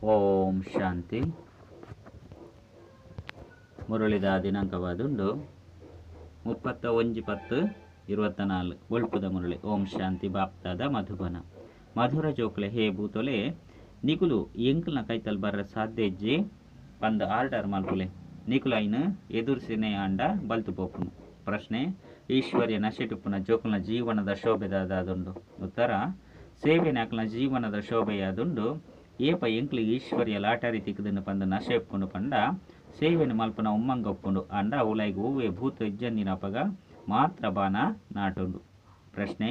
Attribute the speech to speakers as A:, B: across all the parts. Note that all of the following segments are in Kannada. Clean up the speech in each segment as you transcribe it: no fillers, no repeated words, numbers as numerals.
A: ಓಂ ಶಾಂತಿ. ಮುರಳಿದ ದಿನಾಂಕವಾದುಂಡು 31/10/24 ಒಳ್ಪುದ ಮುರಳಿ. ಓಂ ಶಾಂತಿ. ಬಾಪ್ತಾದ ಮಧುಬನ ಮಧುರ ಜೋಕ್ಲೆ ಹೇ ಬೂತೊಲೆ ನಿಕುಲು ಎಂಕಲ್ನ ಕೈತಲ್ ಬರ್ರ ಸಾಧ್ಯ ಇಜ್ಜಿ ಪಂದ ಆರ್ಡರ್ ಮಲ್ಪುಲೆ ನಿಕುಲು ಐನು ಎದುರಿಸಿನೇ ಆಂಡ ಬಲ್ತು ಪೋಪುನು. ಪ್ರಶ್ನೆ: ಈಶ್ವರ್ಯ ನಶೆಟುಪ್ಪುನ ಜೋಕುಲ್ನ ಜೀವನದ ಶೋಭೆದಾದುಂಡು. ಉತ್ತರ: ಸೇವೆನ ಅಕ್ಲ್ನ ಜೀವನದ ಶೋಭೆಯಾದುಂಡು. ಏಪ ಎಂಕ್ಲಿಗೆ ಈಶ್ವರ್ಯ ಲಾಟರಿ ತಿಕ್ಕದನ್ನು ಪಂದ ನಶೆ ಒಪ್ಪುಂಡು ಪಂಡ ಸೇವೆನ ಮಲ್ಪನ ಉಮ್ಮಂಗ ಒಪ್ಪುಂಡು ಅಂಡ ಉಲೈಗೆ ಹೂವೆ ಭೂತ ಇಜ್ಜಂದಿನಪಗ ಮಾತ್ರ ಬಾನ ನಾಟುಂಡು. ಪ್ರಶ್ನೆ: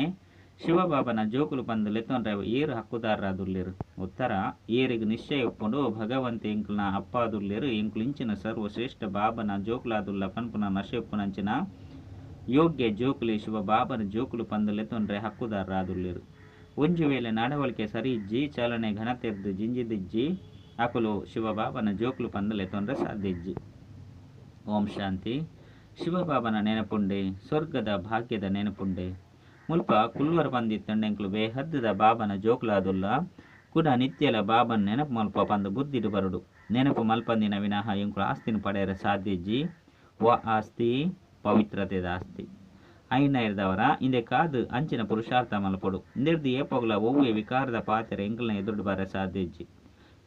A: ಶಿವಬಾಬನ ಜೋಕುಲು ಪಂದು ಲೆತ್ತೊಂಡ್ರೆ ಏರು ಹಕ್ಕುದಾರರಾದುಲ್ಲೇರು. ಉತ್ತರ: ಏರಿಗೆ ನಿಶ್ಚಯ ಒಪ್ಪುಂಡು ಭಗವಂತ ಎಂಕ್ಲನ ಅಪ್ಪಾದುಲ್ಲೇರು. ಎಂಕ್ಲು ಇಂಚಿನ ಸರ್ವಶ್ರೇಷ್ಠ ಬಾಬನ ಜೋಕುಲಾದುಲ್ಲ ಪನ್ಪುನ ನಶೆ ಒಪ್ಪುನಂಚಿನ ಯೋಗ್ಯ ಜೋಕುಲಿ ಶಿವ ಬಾಬನ ಜೋಕುಲು ಪಂದು ಲೆತ್ತೊಂಡ್ರೆ ಹಕ್ಕುದಾರರಾದುಲ್ಲೇರು. ಒಂಜು ವೇಳೆ ನಡವಳಿಕೆ ಸರಿ ಇಜ್ಜಿ ಚಲನೆ ಘನತೆರ್ದು ಜಿಂಜಿದಿಜ್ಜಿ ಅಕುಲು ಶಿವಬಾಬನ ಜೋಕುಲು ಪಂದಲೆ ತೊಂದರೆ ಸಾಧ್ಯ ಇಜ್ಜಿ. ಓಂ ಶಾಂತಿ. ಶಿವಬಾಬನ ನೆನಪುಂಡೆ ಸ್ವರ್ಗದ ಭಾಗ್ಯದ ನೆನಪುಂಡೆ. ಮುಲ್ಪ ಕುಲ್ವರ ಪಂದಿತ್ತಂಡೆಂಕ್ಲು ಬೇಹದ್ದದ ಬಾಬನ ಜೋಕುಲಾದುಲ್ಲ ಕುಡ ನಿತ್ಯಲ ಬಾಬನ ನೆನಪು ಮಲ್ಪ ಪಂದು ಬುದ್ಧಿಡು ಬರುಡು. ನೆನಪು ಮಲ್ಪಂದಿನ ವಿನಃ ಎಂಕ್ಲು ಆಸ್ತಿನ ಪಡೆಯರ ಸಾಧ್ಯ ಇಜ್ಜಿ. ಆಸ್ತಿ ಪವಿತ್ರತೆದ ಆಸ್ತಿ ಐನ ಇರ್ದವರ ಇಂದೆ ಕಾದು ಅಂಚಿನ ಪುರುಷಾರ್ಥ ಮಲ್ಪೊಡು. ಇಂದೆರ್ದು ಏಪೊಗಲ ಒವ್ವೆ ವಿಕಾರದ ಪಾತೆರ ಎಂಕಲ್ನ ಎದುರು ಬರ ಸಾಧ್ಯ ಇಜ್ಜಿ.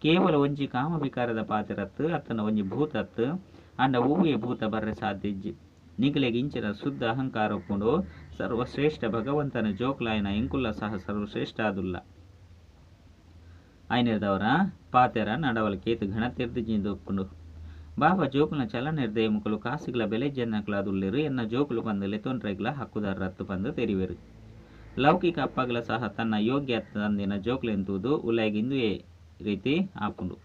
A: ಕೇವಲ ಒಂಜಿ ಕಾಮ ವಿಕಾರದ ಪಾತೆರತ್ತು ಅತ್ತನ ಒಂಜಿ ಭೂತತ್ತು ಅಂಡ ಹೂವೇ ಭೂತ ಬರ್ರೆ ಸಾಧ್ಯ ಇಜ್ಜಿ. ನಿಗಲೆಗೆ ಇಂಚಿನ ಶುದ್ಧ ಅಹಂಕಾರ ಒಪ್ಪುಂಡು ಸರ್ವಶ್ರೇಷ್ಠ ಭಗವಂತನ ಜೋಕ್ಲಾಯನ ಎಂಕುಲ್ಲ ಸಹ ಸರ್ವಶ್ರೇಷ್ಠ ಆದುಲ್ಲ. ಐನಿರ್ದವರ ಪಾತೆರ ನಡವಳಿಕೆ ಘನತೆರ್ದು ಜಿಂದು ಒಪ್ಪುಂಡು. ಬಾಬಾ ಜೋಕುಲ್ನ ಚಲನೆರ್ದೆ ಮುಕುಲು ಕಾಸುಗಳ ಬೆಲೆ ಜನ್ನಕ್ಲಾದುಲ್ಲೇರು ಎನ್ನ ಜೋಕುಲು ಪಂದಲೆ ತೊಂಡ್ರೆಗ್ಲ ಹಕ್ಕುದಾರ ರತ್ತು ಪಂದು ತೆರಿವೆರು. ಲೌಕಿಕ ಅಪ್ಪಗಲ ಸಹ ತನ್ನ ಯೋಗ್ಯ ತಂದಿನ ಜೋಕುಲೆಂತುವುದು ಉಲೈಗೆ ಇಂದುವೆ ರೀತಿ ಆಪುಂಡು.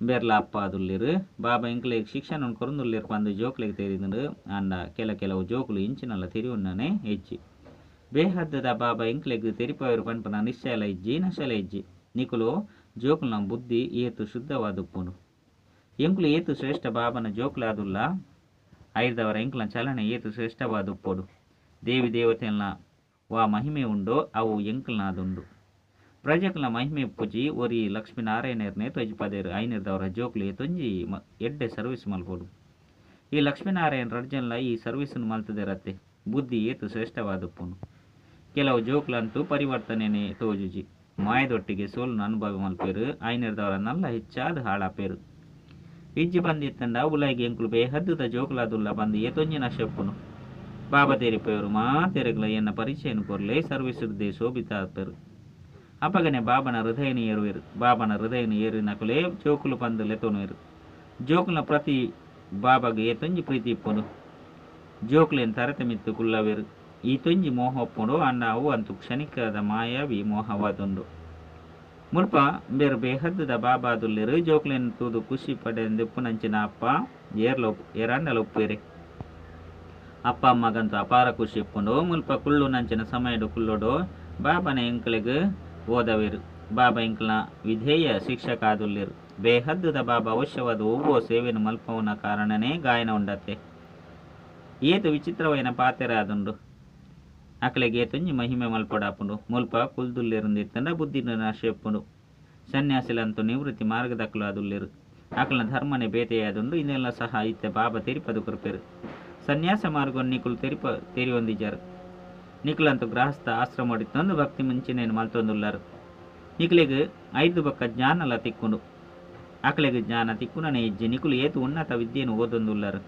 A: ಬೆರ್ಲ ಅಪ್ಪ ಆದುಲ್ಲೇರು. ಬಾಬಾ ಎಂಕ್ಲೆಗೆ ಶಿಕ್ಷಣ ಕೊರಂದುಲ್ಲೇರು ಪಂದು ಜೋಕ್ಲೆಗೆ ತೆರಿದು ಅಂಡ ಕೆಲವು ಜೋಕುಲು ಇಂಚಿನಲ್ಲ ತೆರಿವುಣ್ಣನೆ ಹೆಚ್ಚಿ. ಬೇಹದ್ದದ ಬಾಬಾ ಎಂಕ್ಲೆಗೆ ತೆರಿಪವರು ಪನ್ಪನ ನಿಶ್ಚಯಲ ಇಜ್ಜಿ ನಶಲ ಇಜ್ಜಿ. ನಿಕುಲು ಜೋಕುಲ್ನ ಬುದ್ಧಿ ಏತು ಶುದ್ಧವಾದುಪ್ಪುಂಡು. ಎಂಕ್ಲು ಏತು ಶ್ರೇಷ್ಠ ಬಾಬನ ಜೋಕುಲಾದುಲ್ಲ ಐದವರ ಎಂಕ್ಲ ಚಲನೆ ಏತು ಶ್ರೇಷ್ಠವಾದುಪ್ಪೋಡು. ದೇವಿ ದೇವತೆಲ್ನ ವಾ ಮಹಿಮೆ ಉಂಡು ಅವು ಎಂಕ್ಲನಾದುಂಡು. ಪ್ರಜೆಕ್ಲ ಮಹಿಮೆ ಪುಜಿ ಒರಿ ಲಕ್ಷ್ಮೀನಾರಾಯಣರ್ನೇ ತೊಜಿ ಪದೇರು ಐನಿರ್ದವರ ಜೋಕುಲು ಏತೊಂಜಿ ಎಡ್ಡೆ ಸರ್ವಿಸ್ ಮಲ್ಪೋಡು. ಈ ಲಕ್ಷ್ಮೀನಾರಾಯಣ ರಡ್ಜನ್ಲ ಈ ಸರ್ವಿಸ್ನು ಮಲ್ತದಿರತ್ತೆ ಬುದ್ಧಿ ಏತು ಶ್ರೇಷ್ಠವಾದುಪ್ಪುನು. ಕೆಲವು ಜೋಕುಲಂತೂ ಪರಿವರ್ತನೆನೇ ತೋಜುಜಿ ಮಾಯದೊಟ್ಟಿಗೆ ಸೋಲುನ ಅನುಭವ ಮಲ್ಪೇರು. ಐನಿರ್ದವರ ನಲ್ಲ ಹೆಚ್ಚಾದ ಹಾಳಾಪೇರು. ಇಜ್ಜಿ ಬಂದಿತ್ತಂಡ ಉಲೈಗೆ ಎಂಕ್ಲು ಬೇಹದ್ದುದ ಜೋಕುಲಾದುಲ್ಲ ಬಂದು ಏತೊಂಜಿ ನಶೆ ಒಪ್ಪುನು. ಬಾಬಾ ತೆರಿಪೇರು ತೆರೆಗ್ಲ ಎನ್ನ ಪರಿಚಯನು ಕೊರ್ಲೆ ಸರ್ವಿಸುದೇ ಶೋಭಿತ ಆಪೇರು. ಅಪಗನೆ ಬಾಬನ ಹೃದಯನು ಏರುವೆರು. ಬಾಬನ ಹೃದಯನು ಏರಿನಕುಲೇ ಜೋಕುಲು ಪಂದು ಲೆತೊನುವೆರು. ಜೋಕುಲ್ನ ಪ್ರತಿ ಬಾಬಾಗೆ ಏತೊಂಜಿ ಪ್ರೀತಿ ಇಪ್ಪುನು. ಜೋಕುಲೇನು ತರತೆ ಮಿತ್ತು ಕುಲ್ಲವೆರು. ಈ ತೊಂಜಿ ಮೋಹ ಒಪ್ಪುಂಡು ಅಣ್ಣ ಅವು ಅಂತೂ ಕ್ಷಣಿಕದ ಮಾಯಾವಿ ಮೋಹವಾದುಂಡು. ಮುಲ್ಪ ಬೇರು ಬೇಹದ್ದದ ಬಾಬಾದುಲ್ಲೇರು. ಜೋಕುಲೆನು ತೂದು ಖುಷಿ ಪಡೆಂದೆಪ್ಪುನಂಚಿನ ಅಪ್ಪ ಏರಂಡಲ ಒಪ್ಪೇರೆ. ಅಪ್ಪ ಅಮ್ಮಗಂತೂ ಅಪಾರ ಖುಷಿ ಇಪ್ಪುಂಡು. ಮುಲ್ಪ ಕುಳ್ಳು ನಂಚಿನ ಸಮಯಡು ಕುಲ್ಲೋಡು ಬಾಬನ ಎಂಕ್ಲೆಗೆ ಓದವೇರು. ಬಾಬಾ ಎಂಕ್ಲನ ವಿಧೇಯ ಶಿಕ್ಷಕ ಆದುಲ್ಲೇರು. ಬೇಹದ್ದದ ಬಾಬಾ ಅವಶ್ಯವಾದ ಒವ್ವೋ ಸೇವೆನು ಮಲ್ಪವನ ಕಾರಣನೇ ಗಾಯನ ಉಂಡತ್ತೆ. ಏತು ವಿಚಿತ್ರವೈನ ಪಾತೆರ ಆದುಂಡು. ಅಕ್ಲೆಗೆ ಏತೊಂಜಿ ಮಹಿಮೆ ಮಲ್ಪಡಾಪುಂಡು. ಮುಲ್ಪ ಕುಲ್ದುಲ್ಲೇರುಂದಿತ್ತಂಡ ಬುದ್ಧಿನ ನಾಶ ಒಪ್ಪುಂಡು. ಸನ್ಯಾಸಿಲಂತೂ ನಿವೃತ್ತಿ ಮಾರ್ಗದಕ್ಕಲು ಆದುಲ್ಲೇರು. ಅಕ್ಲನ ಧರ್ಮನೆ ಬೇತೆಯಾದುಂಡು. ಇನ್ನೆಲ್ಲ ಸಹ ಇತ್ತೆ ಬಾಬಾ ತೆರಿಪದು ಕೊರ್ಪೇರು. ಸನ್ಯಾಸ ಮಾರ್ಗವನ್ನು ನಿಕುಲು ತೆರಿಯೊಂದಿಜಾರು. ನಿಕುಲಂತೂ ಗೃಹಸ್ಥ ಆಶ್ರಮ ಹೊಡಿತಂದು ಭಕ್ತಿ ಮುಂಚಿನೇನು ಮಲ್ತೊಂದುಲ್ಲಾರು. ನಿಕುಲೆಗೆ 5 ಬಕ್ಕ ಜ್ಞಾನಲ ತಿಕ್ಕುಂಡು. ಅಕ್ಲೆಗೆ ಜ್ಞಾನ ತಿಕ್ಕುನನೆ ಇಜ್ಜಿ ನಿಕುಲು ಏತು ಉನ್ನತ ವಿದ್ಯೆಯನ್ನು ಓದೊಂದುಲ್ಲಾರು.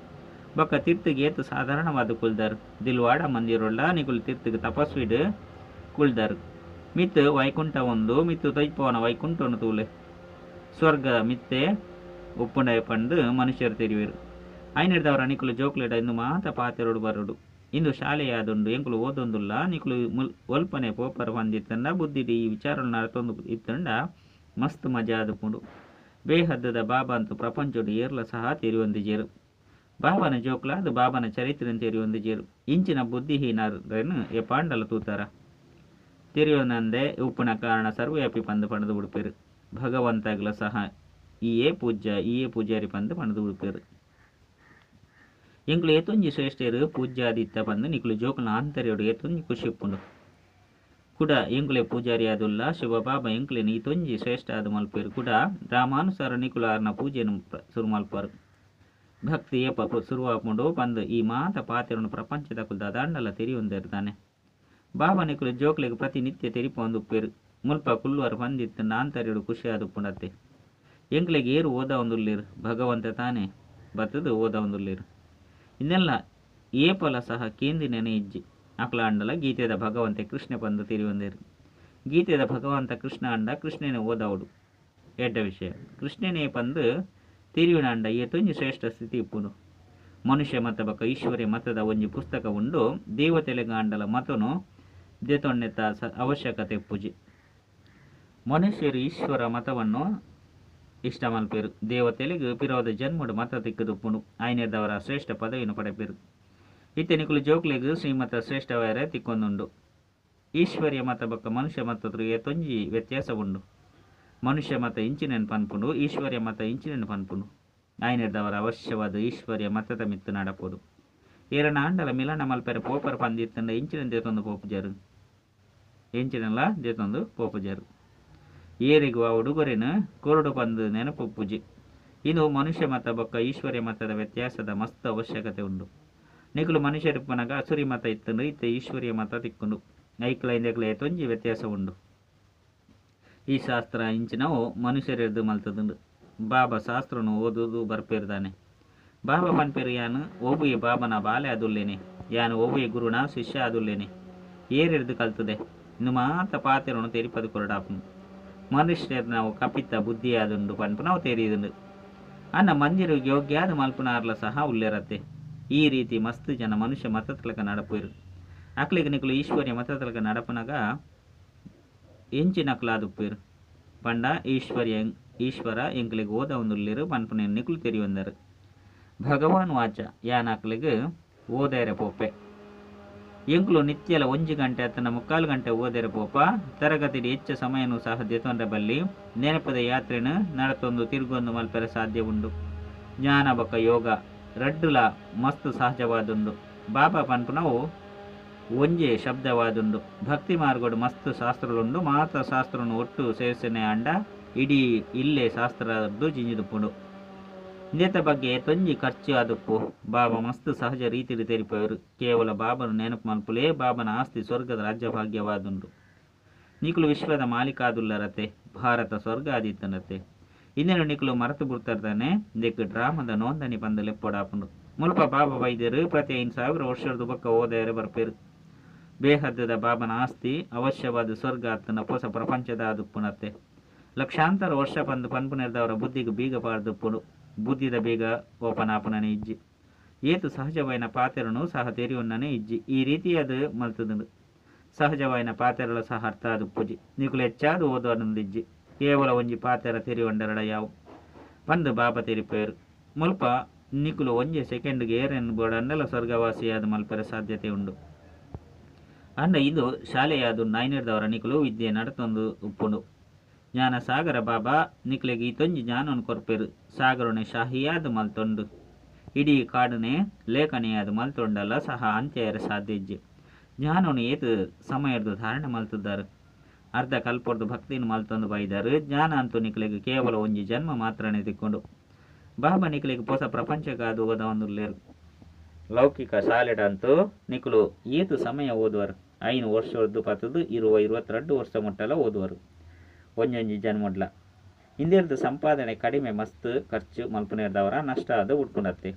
A: ಬೊಕ್ಕ ತೀರ್ಥಗೆ ಏತು ಸಾಧಾರಣವಾದ ಕುಲ್ದಾರು. ದಿಲ್ವಾಡ ಮಂದಿರೊಳ್ಳ ನಿಕುಲು ತೀರ್ಥಗೆ ತಪಸ್ವಿಡು ಕುಳ್ದಾರು. ಮಿತ್ತು ವೈಕುಂಠ ಒಂದು ಮಿತ್ತು ತೈಪವನ ವೈಕುಂಠವನ್ನು ತೂಲೆ ಸ್ವರ್ಗ ಮಿತ್ತೆ ಉಪ್ಪುಂಡ ಪಂಡು ಮನುಷ್ಯರು ತೆರಿವೇರು. ಐನಿರ್ದವರ ನಿಕುಲು ಜೋಕ್ಲೇಟ ಇಂದು ಮಾತ ಪಾತೆರೋಡು ಬರುಡು. ಇಂದು ಶಾಲೆಯಾದುಂಡು ಎಂಕುಲು ಓದೊಂದುಲ್ಲ. ನಿಕುಲು ಒಲ್ಪನೆ ಪೋಪರ ಬಂದಿತ್ತಂಡ ಬುದ್ಧಿಡಿ ಈ ವಿಚಾರಗಳು ನರತೊಂದು ಇತ್ತಂಡ ಮಸ್ತ್ ಮಜಾ ಆದುಪುಂಡು. ಬೇಹದ್ದದ ಬಾಬಾ ಅಂತೂ ಪ್ರಪಂಚಡು ಏರ್ಲ ಸಹ ತೆರಿಯೊಂದಿಜೇರು. ಬಾಬನ ಜೋಕ್ಲಾದು ಬಾಬನ ಚರಿತ್ರೆಯನ್ನು ತೆರಿಯೊಂದಿಜೇರು. ಇಂಚಿನ ಬುದ್ಧಿಹೀನರೇನು ಎ ಪಾಂಡಲ ತೂತಾರ ತೆರಿಯೋನಂದೆ ಉಪ್ಪುನ ಕಾರಣ ಸರ್ವ್ಯಾಪಿ ಪಂದು ಪಣದು ಬಿಡ್ಪೇರು. ಭಗವಂತಗ್ಲ ಸಹ ಈಯೇ ಪೂಜಾರಿ ಪಂದು ಪಣದು ಬಿಡ್ಪೇರು. ಎಂಕ್ಲು ಏತೊಂಜಿ ಶ್ರೇಷ್ಠರು ಪೂಜ್ಯಾದಿತ್ತ ಪಂದು ನಿಕುಲು ಜೋಕುಲ್ನ ಆಂತರ್ಯೋಡು ಏತೊಂಜಿ ಖುಷಿ ಉಪ್ಪುಂಡು. ಕುಡ ಎಂಕುಲೆ ಪೂಜಾರಿ ಆದುಲ್ಲ ಶಿವಬಾಬಾ ಎಂಕುಲೆ ನೀತೊಂಜಿ ಶ್ರೇಷ್ಠ ಆದ ಮಲ್ಪೇರು ಕುಡ ರಾಮಾನುಸಾರ ನಿಕುಲಾರ್ನ ಪೂಜೆನು ಸುರು ಮಲ್ಪರು. ಭಕ್ತಿ ಏಪ ಶುರುವಾಪುಂಡು ಪಂದು ಈ ಮಾತ ಪಾತೆರನು ಪ್ರಪಂಚದ ಕುಲ್ದ ದಂಡಲ ತೆರಿಯೊಂದಿರ್ತಾನೆ. ಬಾಬಾ ನಿಕುಲು ಜೋಕ್ಲೆಗ್ ಪ್ರತಿನಿತ್ಯ ತೆರಿಪೊಂದುಪ್ಪೇರು. ಮುಲ್ಪ ಕುಲ್ಲುವರು ಪಂದಿತ್ತು ನಾಂತರ್ಯಡು ಖುಷಿ ಆದುಪ್ಪುಂಡತ್ತೆ. ಎಂಕ್ಲೆಗ್ ಏರು ಓದ ಒಂದುಲ್ಲೇರು ಭಗವಂತ ತಾನೇ ಬತ್ತದು ಓದ ಒಂದುಲ್ಲೇರು. ಇನ್ನೆಲ್ಲ ಏಪಲ ಸಹ ಕೇಂದಿನೇನೆ ಇಜ್ಜಿ ಅಕ್ಲ ಅಂಡಲ ಗೀತೆದ ಭಗವಂತೆ ಕೃಷ್ಣ ಪಂದು ತಿರಿಯೊಂದೇರು. ಗೀತೆದ ಭಗವಂತ ಕೃಷ್ಣ ಅಂಡ ಕೃಷ್ಣನೇ ಓದವಡು ಎಡ್ಡ ವಿಷಯ. ಕೃಷ್ಣನೇ ಪಂದು ತಿರಿಯುನ ಅಂಡ ಏತೊಂಜಿ ಶ್ರೇಷ್ಠ ಸ್ಥಿತಿ ಇಪ್ಪುನು. ಮನುಷ್ಯ ಮತ ಬಕ ಈಶ್ವರ್ಯ ಮತದ ಒಂಜಿ ಪುಸ್ತಕ ಉಂಡು ದೇವತೆಲೆಗ ಅಂಡಲ ಮತನು ದೆತೊಣ್ಣೆತ್ತ ಅವಶ್ಯಕತೆ ಪೂಜೆ. ಮನುಷ್ಯರು ಈಶ್ವರ ಮತವನ್ನು ಇಷ್ಟ ಮಲ್ಪೇರು. ದೇವತೆಲೆಗ್ ಪಿರೋದ ಜನ್ಮಡು ಮತ ತಿಕ್ಕದುಪ್ಪುನು ಆಯ್ನೆದವರ ಶ್ರೇಷ್ಠ ಪದವಿಯನ್ನು ಪಡೆಪೇರು. ಇತ್ತೆ ನಿಕುಲು ಜೋಕ್ಲೆಗ್ ಶ್ರೀಮತ ಶ್ರೇಷ್ಠವರ ತಿಕ್ಕೊಂದುಂಡು. ಈಶ್ವರ್ಯ ಮತ ಬಕ್ಕ ಮನುಷ್ಯ ಮತದ್ರು ಏತೊಂಜಿ ವ್ಯತ್ಯಾಸ ಉಂಡು. ಮನುಷ್ಯ ಮತ ಇಂಚಿನೆನ್ ಪನ್ಪುಂಡು, ಈಶ್ವರ್ಯ ಮತ ಇಂಚಿನೆನ್ ಪನ್ಪುಂಡು. ಆಯ್ನೆದವರ ಅವಶ್ಯವಾದ ಈಶ್ವರ್ಯ ಮತದ ಮಿತ್ತು ನಡಪೋಡು. ಏರನ ಅಂಡಲ ಮಿಲನ ಮಲ್ಪೆರೆ ಪೋಪರ್ ಪಂದಿತ್ತಂಡ ಇಂಚಿನೆನ್ ದೇತೊಂದು ಪೋಪುಜರು ಎಂಚಿನೆಲ್ಲ ದೇತೊಂದು ಪೋಪುಜರು. ಏರಿಗೂ ಆ ಉಡುಗೊರೆನ ಕೊರಡು ಪಂದು ನೆನಪು ಪೂಜೆ. ಇದು ಮನುಷ್ಯ ಮತ ಬೊಕ್ಕ ಈಶ್ವರ್ಯ ಮತದ ವ್ಯತ್ಯಾಸದ ಮಸ್ತ್ ಅವಶ್ಯಕತೆ ಉಂಡು. ನಿಕುಲು ಮನುಷ್ಯರಿಪ್ಪನಗ ಅಸುರಿ ಮತ ಇತ್ತಂಡು ಇತ್ತೆ ಈಶ್ವರ್ಯ ಮತ ತಿಕ್ಕುಂಡು. ಐಕ್ಲ ಇಂದೆಕ್ಲ ಏತೊಂಜಿ ವ್ಯತ್ಯಾಸ ಉಂಡು. ಈ ಶಾಸ್ತ್ರ ಇಂಚಿನವು ಮನುಷ್ಯರೆದ್ದು ಮಲ್ತದುಂಡು. ಬಾಬಾ ಶಾಸ್ತ್ರನು ಓದುದು ಬರ್ಪೇರ್ದಾನೆ. ಬಾಬಾ ಪನ್ಪೇರು ಯಾನು ಒಬ್ಬುಯೆ ಬಾಬನ ಬಾಲೆ ಅದುಲ್ಲೇನೆ, ಯಾನು ಒಬ್ಬುಯೆ ಗುರುನ ಶಿಷ್ಯ ಅದುಲ್ಲೇನೆ. ಏರೆಡ್ದು ಕಲ್ತದೆ ಇನ್ನು ಮಾತ ಪಾತೆರನು ತೆರಿಪದು ಕೊರಡಾಪುನು. ಮನುಷ್ಯರ್ ನಾವು ಕಪಿತ್ತ ಬುದ್ಧಿ ಆದುಂಡು ಪನ್ಪು ನಾವು ತೆರಿಯುದುಂಡು. ಅನ್ನ ಮಂದಿರ ಯೋಗ್ಯಾದ ಮಲ್ಪುನಾರ್ಲ ಸಹ ಉಲ್ಲೇರತ್ತೆ. ಈ ರೀತಿ ಮಸ್ತ್ ಜನ ಮನುಷ್ಯ ಮತತಲಕ ನಡಪೇರು. ಅಕ್ಲಿಗೆ ನಿಕುಲು ಈಶ್ವರ್ಯ ಮತತಲಕ ನಡಪನಗ ಎಂಚಿನಕ್ಲಾದುಪ್ಪೇರು ಪಂಡ ಈಶ್ವರ ಎಂಕ್ಲಿಗೆ ಓದ ಒಂದುಲ್ಲೇರು ಪನ್ಪುನ ನಿಕುಲು ತೆರಿಯೊಂದರು. ಭಗವಾನ್ ವಾಚ ಯಾನಕ್ಲಿಗೆ ಓದೇರೆ ಪೋಪೆ ಎಂಕ್ಲು ನಿತ್ಯಲ 1 ಗಂಟೆ ಅತ್ತನ 3/4 ಗಂಟೆ ಓದೇರೆ ಪೋಪ ತರಗತಿಡಿ ಹೆಚ್ಚು ಸಮಯನೂ ಸಹ ದೆತೊಂಡ್ರೆ ಬಲ್ಲಿ ನೆನಪದ ಯಾತ್ರೆನ ನಡತೊಂದು ತಿರುಗೊಂದು ಮಲ್ಪೆರೆ ಸಾಧ್ಯ ಉಂಡು. ಜ್ಞಾನ ಬೊಕ್ಕ ಯೋಗ ರಡ್ಡುಲ ಮಸ್ತ್ ಸಹಜವಾದುಂಡು. ಬಾಬಾ ಪನ್ಪುನವು ಒಂಜೆ ಶಬ್ದವಾದುಂಡು. ಭಕ್ತಿ ಮಾರ್ಗೋಡು ಮಸ್ತ್ ಶಾಸ್ತ್ರలుండు. ಮಾತ ಶಾಸ್ತ್ರನು ಒಟ್ಟು ಸೇರ್ಸನೆ ಅಂಡ ಇಡೀ ಇಲ್ಲೇ ಶಾಸ್ತ್ರದ್ದು ಜಿಂಜಿದುಪ್ಪುಂಡು. ಇಂದೆತ ಬಗ್ಗೆ ತೊಂಜಿ ಖರ್ಚು ಆದುಪ್ಪು ಬಾಬಾ ಮಸ್ತ್ ಸಹಜ ರೀತಿಲಿ ತೆರಿಪವರು. ಕೇವಲ ಬಾಬನು ನೆನಪು ಮಲ್ಪುಲೇ ಬಾಬನ ಆಸ್ತಿ ಸ್ವರ್ಗದ ರಾಜ್ಯಭಾಗ್ಯವಾದುಂಡು. ನಿಕುಲು ವಿಶ್ವದ ಮಾಲೀಕಾದುಲ್ಲರತೆ ಭಾರತ ಸ್ವರ್ಗ ಆದಿತ್ತನತೆ. ಇನ್ನೇನು ನಿಕುಲು ಮರೆತು ಬಿಡ್ತಾರ್ದಾನೆ ಇದಕ್ಕೆ ಡ್ರಾಮದ ನೋಂದಣಿ ಪಂದು ಲೆಪ್ಪೊಡಾಪುಂಡು. ಮುಲ್ಪ ಬಾಬಾ ವೈದ್ಯರು ಪ್ರತಿ 5,000 ವರ್ಷದ ಬೊಕ್ಕ ಓದೇರೆ ಬರ್ಪೇರು. ಬೇಹದ್ದದ ಬಾಬನ ಆಸ್ತಿ ಅವಶ್ಯವಾದ ಸ್ವರ್ಗ ಅತ್ತನ ಹೊಸ ಪ್ರಪಂಚದ ಆದುಪ್ಪುನತ್ತೆ. ಲಕ್ಷಾಂತರ ವರ್ಷ ಪಂದು ಪನ್ಪುನಿರ್ದವರ ಬುದ್ಧಿಗೆ ಬೀಗ ಪಾರ್ದುಪ್ಪುಡು. ಬುದ್ಧಿದ ಬೀಗ ಓಪನ್ ಆಪುನನೆ ಇಜ್ಜಿ. ಏತು ಸಹಜವೈನ ಪಾತೆರನು ಸಹ ತೆರಿಯೊನ್ನನೆ ಇಜ್ಜಿ. ಈ ರೀತಿಯದು ಮಲ್ತದುಂಡು. ಸಹಜವೈನ ಪಾತೆರಳು ಸಹ ಅರ್ಥ ಆದುಪ್ಪುಜಿ. ನಿಕುಲು ಹೆಚ್ಚಾದು ಓದೋನೊಂದಿಜ್ಜಿ. ಕೇವಲ ಒಂಜಿ ಪಾತೆರ ತೆರಿಯೊಂಡರಡ ಯಾವು ಪಂದು ಬಾಬಾ ತೆರಿಪೇರು. ಮುಲ್ಪ ನಿಕುಲು 1 ಸೆಕೆಂಡ್ಗೆ ಏರೆನ್ ಬೋಡಂಡಲ ಸ್ವರ್ಗವಾಸಿಯಾದ ಮಲ್ಪೆರೆ ಸಾಧ್ಯತೆ ಉಂಡು. ಅಂಡ ಇದು ಶಾಲೆಯಾದು ನಾಯ್ನಿರ್ದವರ ನಿಕುಲು ವಿದ್ಯೆ ನಡತೊಂದು ಉಪ್ಪುಂಡು. ಜ್ಞಾನ ಸಾಗರ ಬಾಬಾ ನಿಕ್ಲೆಗೆ ಈತೊಂಜಿ ಜ್ಞಾನವನ್ನು ಕೊರ್ಪೇರು. ಸಾಗರನೆ ಶಾಹಿಯಾದ ಮಲ್ತೊಂಡು ಇಡೀ ಕಾಡನೆ ಲೇಖನೆಯಾದ ಮಲ್ತೊಂಡಲ್ಲ ಸಹ ಅಂತ್ಯರ ಸಾಧ್ಯ ಇಜ್ಜೆ. ಜ್ಞಾನವನ್ನು ಏತು ಸಮಯದ್ದು ಧಾರಣೆ ಮಲ್ತಿದ್ದಾರೆ. ಅರ್ಧ ಕಲ್ಪೊರ್ದು ಭಕ್ತಿನ ಮಲ್ತೊಂದು ಬೈದಾರು. ಜ್ಞಾನ ಅಂತೂ ನಿಕ್ಲೆಗೆ ಕೇವಲ ಒಂಜಿ ಜನ್ಮ ಮಾತ್ರನೇ ತಿಕ್ಕೊಂಡು. ಬಾಬಾ ನಿಕ್ಲೆಗೆ ಹೊಸ ಪ್ರಪಂಚಕ್ಕಾದು ಓದ ಒಂದುಲ್ಲೇರು. ಲೌಕಿಕ ಶಾಲೆಡಂತೂ ನಿಕುಲು ಏತು ಸಮಯ ಓದುವರು. 5 ವರ್ಷದ್ದು ಪತ್ತದು 22 ವರ್ಷ ಮುಟ್ಟಲ ಓದುವರು ಒಂಜೊಂಜಿ ಜನ್ಮಡ್ಲ. ಇಂದಿರ್ದು ಸಂಪಾದನೆ ಕಡಿಮೆ ಮಸ್ತ್ ಖರ್ಚು ಮಲ್ಪುನಿರ್ದವರ ನಷ್ಟ ಆದ ಉಟ್ಪುಣತ್ತೆ.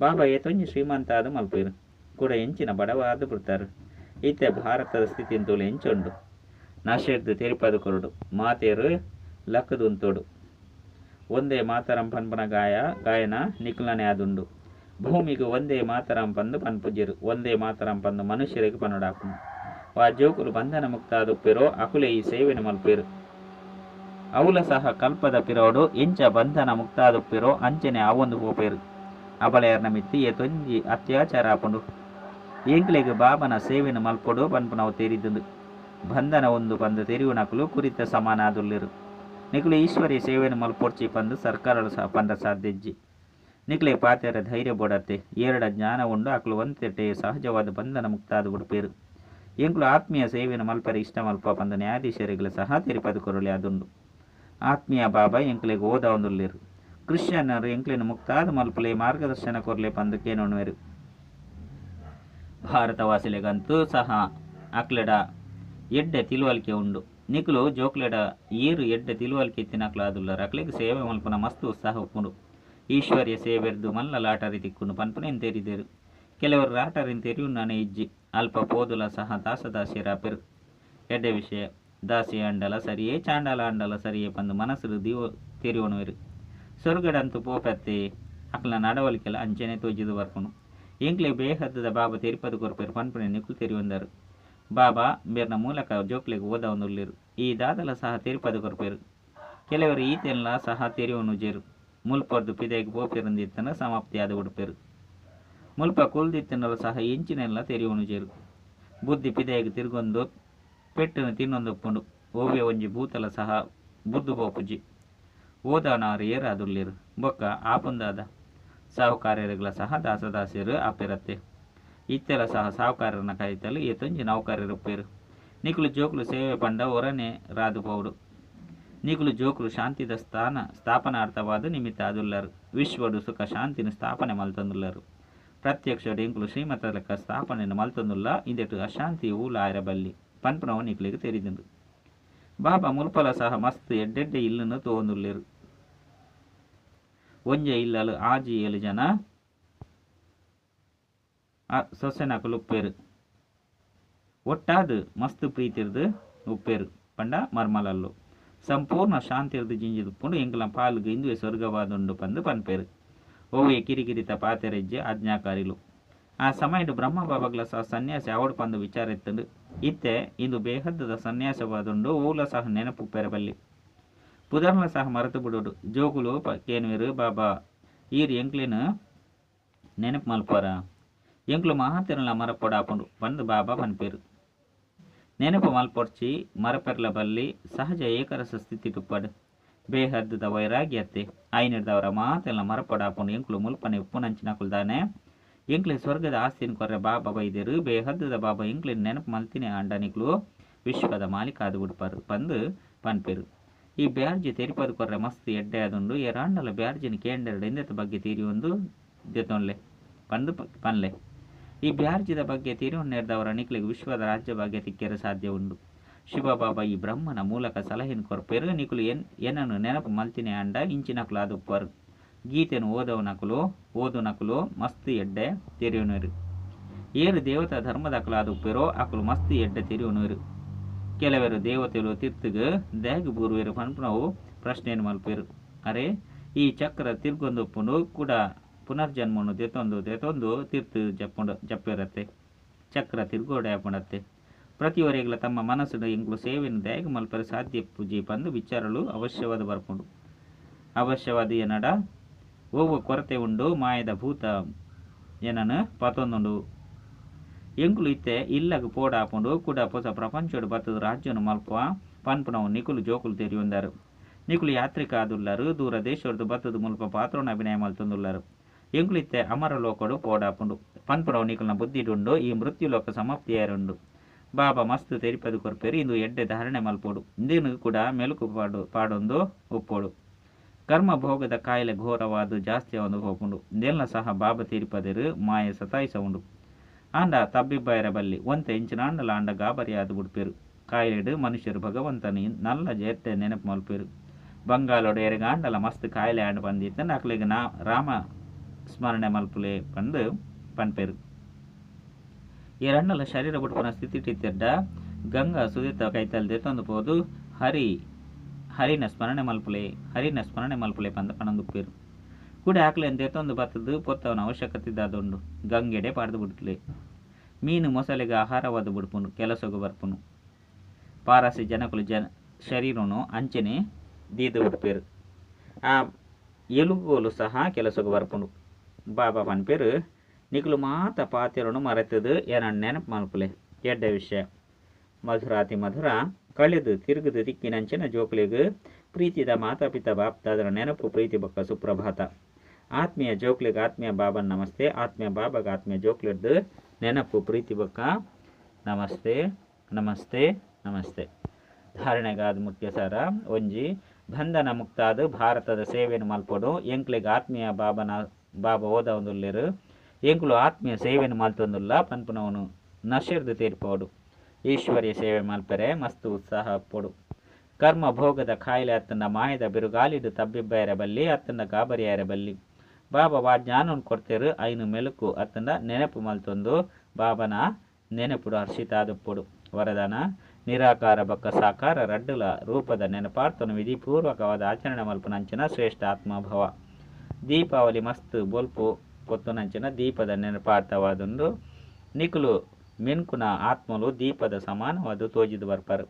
A: ಬಾಬಾ ಏತೊಂಜಿ ಶ್ರೀಮಂತ ಆದ ಮಲ್ಪೇರು ಕೂಡ ಎಂಚಿನ ಬಡವಾದ ಬಿಡ್ತಾರೆ. ಇತ್ತೆ ಭಾರತದ ಸ್ಥಿತಿ ತೋಲೆ ಎಂಚುಂಡು. ನಶೆರ್ದು ತೆರಿಪದು ಕೊರಡು ಮಾತೇರು ಲಕ್ಕದುಂತೋಡು. ಒಂದೇ ಮಾತರಂ ಪನ್ಪನ ಗಾಯನ ನಿಕ್ಲನೆ ಆದುಂಡು. ಭೂಮಿಗೆ ಒಂದೇ ಮಾತರಂ ಪಂದು ಪನ್ಪುಜಿರು. ಒಂದೇ ಮಾತರಂ ಪಂದು ಮನುಷ್ಯರಿಗೆ ಪನ್ನಡಾಪುನು. ವಾ ಜೋಕುಲು ಬಂಧನ ಮುಕ್ತ ಆದುಪ್ಪೇರೋ ಅಕುಲೆ ಈ ಸೇವೆನ ಮಲ್ಪೇರು. ಅವಲ ಸಹ ಕಲ್ಪದ ಪಿರೋಡು ಇಂಚ ಬಂಧನ ಮುಕ್ತ ಆದುಪ್ಪೇರೋ ಅಂಚನೆ ಅವೊಂದು ಹೋಪೇರು. ಅಬಲೆಯರ್ನ ಮಿತ್ತಿ ಏತೊಂಜಿ ಅತ್ಯಾಚಾರ ಆಪುಂಡು. ಎಂಕ್ಲೆಗೆ ಬಾಬನ ಸೇವೆನ ಮಲ್ಪೊಡು ಪನ್ಪುನವು ತೆರಿದುಂಡು. ಬಂಧನ ಒಂದು ಪಂದು ತೆರಿಯುನಕುಲು ಕುರಿತ ಸಮಾನ ಆದುಲ್ಲೇರು. ನಿಕುಲು ಈಶ್ವರ್ಯ ಸೇವೆನ ಮಲ್ಪೊಡ್ಚಿ ಪಂದು ಸರ್ಕಾರಗಳು ಸಹ ಪಂದ ಸಾಧ್ಯಜ್ಜಿ. ನಿಕ್ಲೆ ಪಾತೆರ ಧೈರ್ಯ ಬೋಡತ್ತೆ. ಏರಡ ಜ್ಞಾನ ಉಂಡು ಅಕುಲು ಒಂತೆಟ್ಟೆ ಸಹಜವಾದ ಬಂಧನ ಮುಕ್ತ ಆದು ಬಿಡ್ಪೇರು. ಎಂಕ್ಲು ಆತ್ಮೀಯ ಸೇವೆಯನ್ನು ಮಲ್ಪರೆ ಇಷ್ಟ ಮಲ್ಪ ಪಂದ ನ್ಯಾಯಾಧೀಶರಿಗಳು ಸಹ ತಿರುಪತಿ ಕೊರಳಿ ಅದುಂಡು. ಆತ್ಮೀಯ ಬಾಬಾ ಎಂಕ್ಲೆಗೆ ಓದ ಒಂದುಲ್ಲೇರು. ಕ್ರಿಶ್ಚಿಯನ್ನರು ಎಂಕ್ಲೆನ ಮುಕ್ತಾದ ಮಲ್ಪಲೆ ಮಾರ್ಗದರ್ಶನ ಕೊರಲೆ ಪಂದು ಕೇನೊಣುವೆರು. ಭಾರತವಾಸಿಲೆಗಂತೂ ಸಹ ಅಕ್ಲೆಡ ಎಡ್ಡೆ ತಿಳುವಳಿಕೆ ಉಂಡು. ನಿಕುಲು ಜೋಕ್ಲೆಡ ಏರು ಎಡ್ಡೆ ತಿಳುವಳಿಕೆ ಎತ್ತಿನಕ್ಲಾದುಲ್ಲರು. ಅಕ್ಲೆಗೆ ಸೇವೆ ಮಲ್ಪನ ಮಸ್ತ್ ಉತ್ಸಾಹ ಉಪ್ಪುಂಡು. ಈಶ್ವರ್ಯ ಸೇವೆರ್ದು ಮಲ್ಲ ಲಾಟರಿ ತಿಕ್ಕುಂಡು ಪನ್ಪನೆನ್ ತೆರಿದೇರು. ಕೆಲವರು ಲಾಟರಿನ ತೆರಿಯುಣ್ಣನೆ ಇಜ್ಜಿ ಅಲ್ಪ ಪೋದುಲ ಸಹ ದಾಸದಾಸಿಯರಾಪೆರು. ಎಡ್ಡೆ ವಿಷಯ ದಾಸಿ ಅಂಡಲ ಸರಿಯೇ ಚಾಂಡಲ ಅಂಡಲ ಸರಿಯೇ ಪಂದು ಮನಸ್ಸು ದೀವ ತೆರಿಯೋಣುವೆರು. ಸೊರ್ಗಡಂತೂ ಪೋಪತ್ತೆ ಅಕ್ಲ ನಡವಳಿಕೆಲ್ಲ ಅಂಚನೆ ತೋಜಿದು ಬರ್ಪುನು. ಎಂಕ್ಲೆ ಬೇಹದ್ದದ ಬಾಬಾ ತಿರುಪತಿ ಕೊರ್ಪೆರು ಪನ್ಪನೆ ನಿಕುಲು ತೆರಿಯೊಂದರು. ಬಾಬಾ ಬೇರ್ನ ಮೂಲಕ ಜೋಕ್ಲೆಗೆ ಓದ ಒಂದುಲ್ಲೇರು. ಈ ದಾದಲ ಸಹ ತಿರುಪತಿ ಕೊರ್ಪೆರು. ಕೆಲವರು ಈತೆಲ್ಲ ಸಹ ತೆರಿಯೋನುಜೇರು. ಮುಲ್ಪರ್ದು ಪಿದೆಗೆ ಪೋಪಿರಂದಿತ್ತನ ಸಮಾಪ್ತಿಯಾದ ಉಡುಪೆರು. ಮುಲ್ಪ ಕುಲ್ದಿತ್ತನರು ಸಹ ಇಂಚಿನೆಲ್ಲ ತೆರಿಯೋನುಜೇರು. ಬುದ್ಧಿ ಪಿದೆಗೆ ತಿರುಗೊಂದು ಪೆಟ್ಟನ್ನು ತಿನ್ನೊಂದುಪ್ಪುಂಡು. ಓವ್ಯ ಒಂಜಿ ಭೂತಲ ಸಹ ಬುದ್ದು ಪೋಪುಜಿ ಓದನವರು ಏರಾದುಲ್ಲೇರು. ಬೊಕ್ಕ ಆಪುಂದಾದ ಸಾಹುಕಾರ್ಯರುಗಳ ಸಹ ದಾಸದಾಸಿಯರು ಆಪೆರತ್ತೆ. ಇತ್ತೆಲ್ಲ ಸಹ ಸಾಹುಕಾರರನ್ನ ಕಾಯ್ತಲು ಏತೊಂಜಿ ನೌಕರ್ಯರುಪ್ಪೇರು. ನಿಕುಲು ಜೋಕುಲು ಸೇವೆ ಪಂಡ ಒರನೆ ರಾದು ಪೌಡು. ನಿಕುಲು ಜೋಕುಲು ಶಾಂತಿದ ಸ್ಥಾಪನಾರ್ಥವಾದ ನಿಮಿತ್ತ ಆದುಲ್ಲರು. ವಿಶ್ವಡು ಸುಖ ಶಾಂತಿನ ಸ್ಥಾಪನೆ ಮಲ್ತಂದುಲ್ಲರು. ಪ್ರತ್ಯಕ್ಷಡು ಎಂಕುಲು ಶ್ರೀಮತ ಲೆಕ್ಕ ಸ್ಥಾಪನೆಯನ್ನು ಮಲ್ತಂದುಲ್ಲ. ಇಂದೆಟು ಅಶಾಂತಿ ಊಲ ಆಯರಬಲ್ಲಿ ಪನ್ಪನವು ನಿಕುಲಿಗೆ ತೆರಿದಿಂದು. ಬಾಬಾ ಮುಲ್ಪಲ ಸಹ ಮಸ್ತ್ ಎಡ್ಡೆಡ್ಡೆ ಇಲ್ಲನ್ನು ತೋಂದುಲ್ಲೇರು. ಒಂಜೆ ಇಲ್ಲಲು 6-7 ಜನ ಸೊಸೆನಕಲು ಉಪ್ಪೇರು. ಒಟ್ಟಾದು ಮಸ್ತ್ ಪ್ರೀತಿರ್ದು ಉಪ್ಪೇರು ಪಂಡ ಮರ್ಮಲಲ್ಲು. ಸಂಪೂರ್ಣ ಶಾಂತಿರ್ದು ಜಿಂಜಿದುಪ್ಪುಂಡು ಎಂಕಲ ಪಾಲ್ಗೆ ಇಂದುವೆ ಸ್ವರ್ಗವಾದುಂಡು ಪಂದು ಪನ್ಪೇರು. ಓವೇ ಕಿರಿಕಿರಿತ ಪಾತೆರೆಜ್ಜೆ ಆಜ್ಞಾಕಾರಿಲು. ಆ ಸಮಯಡು ಬ್ರಹ್ಮ ಬಾಬಾಗ್ಲ ಸಹ ಸನ್ಯಾಸಿ ಅವಡು ಪಂದು ವಿಚಾರ ಎತ್ತುಂಡು. ಇತ್ತೆ ಇಂದು ಬೇಹದ್ದದ ಸನ್ಯಾಸವಾದುಂಡು ಊಲ ಸಹ ನೆನಪು ಪೆರಬಲ್ಲಿ. ಪುದರ್ಲ ಸಹ ಮರೆತು ಬಿಡೋಡು. ಜೋಗುಲು ಕೇನುವೆರು ಬಾಬಾ ಈರು ಎಂಕ್ಲೇನು ನೆನಪು ಮಲ್ಪರ ಎಂಕ್ಲು ಮಹಾತಿರಲ ಮರಪೊಡಾಪುಂಡು ಪಂದು ಬಾಬಾ ಪನ್ಪೇರು. ನೆನಪು ಮಲ್ಪೊಡ್ಚಿ ಮರಪೆರ್ಲ ಬಲ್ಲಿ ಸಹಜ ಏಕರಸ ಸ್ಥಿತಿ ಟುಪ್ಪಡು. ಬೇಹದ್ದದ ವೈರಾಗ್ಯತ್ತೆ ಐನಿಡ್ದವರ ಮಾತೆಲ್ಲ ಮರಪೊಡಾಪುಂಡು ಎಂಕ್ಲು ಮುಲ್ಪನೆ ಉಪ್ಪುನಂಚಿನಕುಲ್ದಾನೆ. ಎಂಕ್ಲೆ ಸ್ವರ್ಗದ ಆಸ್ತಿನ ಕೊರ್ರೆ ಬಾಬಾ ಬೈದೇರು. ಬೇಹದ್ದದ ಬಾಬಾ ಎಂಕ್ಲೇನು ನೆನಪು ಮಲ್ತಿನಿ ಅಂಡನಿಕ್ಲು ವಿಶ್ವದ ಮಾಲಿಕಾದು ಉಡುಪರು ಪಂದು ಪನ್ಪೇರು. ಈ ಬ್ಯಾರ್ಜಿ ತೆರಿಪದು ಕೊರ್ರೆ ಮಸ್ತ್ ಎಡ್ಡೆ ಅದುಂಡು. ಏರಾಂಡಲ ಬ್ಯಾರ್ಜಿನ ಕೇಂಡೆರಡು ಎಂದೆತ ಬಗ್ಗೆ ತೀರಿಯೊಂದು ದೆತೊನ್ಲೆ ಪಂದು ಪನ್ಲೆ. ಈ ಬ್ಯಾರ್ಜಿದ ಬಗ್ಗೆ ತೀರಿಯೊನ್ನೆರ್ದವರ ನಿಕ್ಲಿಗೆ ವಿಶ್ವದ ರಾಜ್ಯ ಭಾಗ್ಯ ತಿಕ್ಕೆರೆ ಸಾಧ್ಯ ಉಂಡು. ಶಿವಬಾಬಾ ಈ ಬ್ರಹ್ಮನ ಮೂಲಕ ಸಲಹಿನ ಕೊರ್ಪೆರು. ನಿಕುಲು ಏನನ್ನು ನೆನಪು ಮಲ್ತಿನಿ ಅಂಡ ಇಂಚಿನಕುಲು ಆದುಪ್ಪರು. ಗೀತೆನು ಓದು ನಕುಲು ಮಸ್ತ್ ಎಡ್ಡೆ ತೆರಿಯೋನುವೆರು. ಏರು ದೇವತಾ ಧರ್ಮದಕಲು ಆದುಪ್ಪೆರೋ ಅಕುಲು ಮಸ್ತ್ ಎಡ್ಡೆ ತೆರಿಯೋನುವೆರು. ಕೆಲವರು ದೇವತೆಲು ತಿರ್ತುಗು ದೇಗು ಬೂರುವೆರು ಪನ್ಪುನವು ಪ್ರಶ್ನೆಯನ್ನು ಮಲ್ಪೇರು. ಅರೆ ಈ ಚಕ್ರ ತಿರ್ಗೊಂದುಪ್ಪುಂಡು ಕೂಡ ಪುನರ್ಜನ್ಮನು ದೆತೊಂದು ತಿರ್ತು ಜಪ್ಪೆರತ್ತೆ. ಚಕ್ರ ತಿರ್ಗೋಡೆ ಆಪುಂಡತ್ತೆ. ಪ್ರತಿವರೆಗಳ ತಮ್ಮ ಮನಸ್ಸು ಎಂಕ್ಲು ಸೇವೆಯನ್ನು ದೇಗು ಮಲ್ಪರೆ ಸಾಧ್ಯ ಪೂಜಿ ಪಂದು ವಿಚಾರಲು ಅವಶ್ಯವಾದ ಬರ್ಪುಂಡು. ಅವಶ್ಯವಾದ ಏನಡ ಓವ ಕೊರತೆ ಉಂಡು ಮಾಯದ ಭೂತ ಏನನು ಪತೊಂದುಂಡು. ಎಂಕುಲು ಇತ್ತೆ ಇಲ್ಲಗ ಪೋಡಾಪುಂಡು ಕೂಡ ಹೊಸ ಪ್ರಪಂಚೋಡು ಬತ್ತದ ರಾಜ್ಯನು ಮಲ್ಪುವ ಪನ್ಪುನವು ನಿಕುಲು ಜೋಕುಲು ತೆರಿಯೊಂದರು. ನಿಕುಲು ಯಾತ್ರಿಕ ಆದುಲ್ಲರು. ದೂರ ದೇಶೋರ್ದು ಬತ್ತದ ಮುಲ್ಪ ಪಾತ್ರೋನ ಅಭಿನಯ ಮಲ್ತೊಂದುಲ್ಲರು. ಎಂಕುಲು ಇತ್ತೆ ಅಮರ ಲೋಕಡು ಪೋಡಾಪುಂಡು ಪನ್ಪುನವು ನಿಕುಲ್ನ ಬುದ್ಧಿಡುಂಡು. ಈ ಮೃತ್ಯು ಲೋಕ ಸಮಾಪ್ತಿಯಾರುಂಡು. ಬಾಬಾ ಮಸ್ತ್ ತೆರಿಪದು ಕೊರ್ಪೆರು. ಇಂದು ಎಡ್ಡೆ ಧಾರಣೆ ಮಲ್ಪೋಡು. ಇಂದಿನ ಕೂಡ ಮೆಲುಕು ಪಾಡೊಂದು ಉಪ್ಪೋಡು. ಕರ್ಮ ಭೋಗದ ಕಾಯಿಲೆ ಘೋರವಾದ ಜಾಸ್ತಿ ಒಂದು ಹೋಪುಂಡು. ಇದೆಲ್ಲ ಸಹ ಬಾಬಾ ತೀರಿಪದೇರು ಮಾಯ ಸತಾಯಿಸ ಉಂಡು. ಆಂಡ ತಬ್ಬಿಬ್ಬಾಯರ ಬಲ್ಲಿ ಒಂತೆ ಇಂಚಿನಾಂಡಲ ಆಂಡ ಗಾಬರಿಯಾದ ಬಿಡ್ಪೇರು. ಕಾಯಿಲೆಡು ಮನುಷ್ಯರು ಭಗವಂತನ ನಲ್ಲ ಜೆಟ್ಟೆ ನೆನಪು ಮಲ್ಪೇರು. ಬಂಗಾಲೋಡು ಎರೆಗಾಂಡಲ ಮಸ್ತ್ ಕಾಯಿಲೆ ಆಂಡ ಬಂದಿತ್ತಂಡ ಅಕ್ಲೆಗೆ ರಾಮ ಸ್ಮರಣೆ ಮಲ್ಪುಲೆ ಪಂದು ಪನ್ಪೇರು. ಎರಣ್ಣಲ ಶರೀರ ಬುಡ್ಪುನ ಸ್ಥಿತಿಟಿತ್ತೆಡ್ಡ ಗಂಗಾ ಸುದಿತ ಕೈತಲ್ದೆ ತಂದು ಪೋದು ಹರಿನ ಸ್ಮರಣೆ ಮಲ್ಪುಲೆ ಪಂದ ಪಣಂದುಪ್ಪೇರು. ಕೂಡೆ ಆಕ್ಲೆನ್ ದೆತೊಂದು ಬತ್ತದು ಪೊತ್ತವನ ಅವಶ್ಯಕತೆದಾದುಂಡು. ಗಂಗೆಡೆ ಪಾಡ್ದು ಬಿಡ್ತಲೆ. ಮೀನು ಮೊಸಳೆಗೆ ಆಹಾರವಾದ ಬಿಡ್ಪುನು ಕೆಲಸಗು ಬರ್ಪುನು. ಪಾರಸಿ ಜನಕುಲು ಶರೀರನು ಅಂಚನೆ ದೀದು ಬಿಡ್ಪೇರು. ಆ ಎಲುಗೋಲು ಸಹ ಕೆಲಸಗು ಬರ್ಪುನು. ಬಾಬಾ ಪನ್ಪೇರು ನಿಕುಲು ಮಾತ ಪಾತಿರನು ಮರೆತದು ಏನನ್ನ ನೆನಪು ಮಲ್ಪುಲೆ ಎಡ್ಡೆ ವಿಷಯ. ಮಧುರಾತಿ ಮಧುರ ಕಳೆದು ತಿರುಗುದು ದಿಕ್ಕಿನಂಚಿನ ಜೋಕ್ಲಿಗು ಪ್ರೀತಿದ ಮಾತಾಪಿತ ಬಾಪ್ತಾದರ ನೆನಪು ಪ್ರೀತಿ ಬೊಕ್ಕ ಸುಪ್ರಭಾತ. ಆತ್ಮೀಯ ಜೋಕ್ಲಿಗೆ ಆತ್ಮೀಯ ಬಾಬನ್ ನಮಸ್ತೆ. ಆತ್ಮೀಯ ಬಾಬಾಗ ಆತ್ಮೀಯ ಜೋಕ್ಲಿಡ್ದು ನೆನಪು ಪ್ರೀತಿ ಬೊಕ್ಕ ನಮಸ್ತೆ ನಮಸ್ತೆ ನಮಸ್ತೆ. ಧಾರಣೆಗಾದ ಮುಖ್ಯ ಸಾರ ಒಂಜಿ ಬಂಧನ ಮುಕ್ತಾದ ಭಾರತದ ಸೇವೆಯನ್ನು ಮಲ್ಪಡು ಎಂಕ್ಲೆಗ್ ಆತ್ಮೀಯ ಬಾಬಾ ಓದ ಒಂದುಲ್ಲೆರು ಎಂಕ್ಲು ಆತ್ಮೀಯ ಸೇವೆಯನ್ನು ಮಲ್ತೊಂದುಲ್ಲ ಪನ್ಪುನವನು ನಶಿರ್ದು ತೀರ್ಪೋಡು ಈಶ್ವರ್ಯ ಸೇವೆ ಮಲ್ಪರೆ ಮಸ್ತ್ ಉತ್ಸಾಹ ಪೊಡು. ಕರ್ಮ ಭೋಗದ ಕಾಯಿಲೆ ಅತ್ತನ ಮಾಯದ ಬಿರುಗಾಲಿಡು ತಬ್ಬಿಬ್ಬಯರ ಬಲ್ಲಿ ಅತ್ತನ ಗಾಬರಿಯರ ಬಲ್ಲಿ ಬಾಬಾ ಜ್ಞಾನವನ್ನು ಕೊಡ್ತೇರು ಐನು ಮೆಲುಕು ಅತ್ತನ ನೆನಪು ಮಲ್ತೊಂದು ಬಾಬನ ನೆನಪುಡು ಹರ್ಷಿತಾದುಪ್ಪುಡು. ವರದಾನ ನಿರಾಕಾರ ಬಕ್ಕ ಸಾಕಾರ ರಡ್ಡುಲ ರೂಪದ ನೆನಪಾರ್ತನು ವಿಧಿಪೂರ್ವಕವಾದ ಆಚರಣೆ ಮಲ್ಪನಂಚಿನ ಶ್ರೇಷ್ಠ ಆತ್ಮಭವ. ದೀಪಾವಳಿ ಮಸ್ತ್ ಬೊಲ್ಪು ಪೊತ್ತುನಂಚಿನ ದೀಪದ ನೆನಪಾರ್ಥವಾದುಂಡು ನಿಕುಲು ಮೆನ್ಕುನ ಆತ್ಮಲು ದೀಪದ ಸಮಾನವಾದ ತೋಜಿದು ಬರ್ಪರು.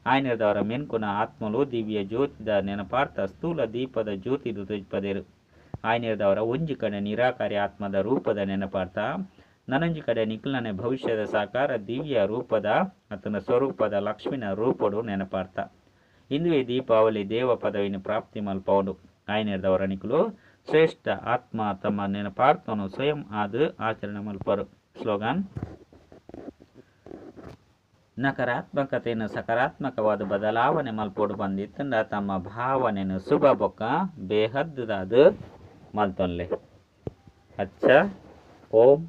A: ಆಯ್ನಿರ್ದವರ ಮೆನ್ಕುನ ಆತ್ಮಲು ದಿವ್ಯ ಜ್ಯೋತಿದ ನೆನಪಾರ್ಥ ಸ್ಥೂಲ ದೀಪದ ಜ್ಯೋತಿದು ತೋಜ್ಪದೇರು. ಆಯ್ನಿರ್ದವರ ಒಂಜಿ ಕಡೆ ನಿರಾಕಾರಿ ಆತ್ಮದ ರೂಪದ ನೆನಪಾರ್ಥ ನನೊಂಜಿ ಕಡೆ ನಿಖಿಲನೆ ಭವಿಷ್ಯದ ಸಾಕಾರ ದಿವ್ಯ ರೂಪದ ಆತನ ಸ್ವರೂಪದ ಲಕ್ಷ್ಮಿನ ರೂಪಡು ನೆನಪಾರ್ಥ. ಇಂದುವೆ ದೀಪಾವಳಿ ದೇವ ಪದವಿನ ಪ್ರಾಪ್ತಿ ಮಲ್ಪೌಡು. ಆಯ್ನಿರ್ದವರ ನಿಖಿಲು ಶ್ರೇಷ್ಠ ಆತ್ಮ ತಮ್ಮ ನೆನಪಾರ್ಥವನ್ನು ಸ್ವಯಂ ಆದು ಆಚರಣೆ ಮಲ್ಪರು. ಸ್ಲೋಗನ್: ನಕಾರಾತ್ಮಕತೆಯನ್ನು ಸಕಾರಾತ್ಮಕವಾದ ಬದಲಾವಣೆ ಮಲ್ಪೋಡು ಬಂದಿತ್ತಂಡ ತಮ್ಮ ಭಾವನೆಯನ್ನು ಶುಭ ಬೊಕ್ಕ ಬೇಹದ್ದುದಾದು ಮಲ್ತೊನ್ಲೆ. ಅಚ್ಚ ಓಂ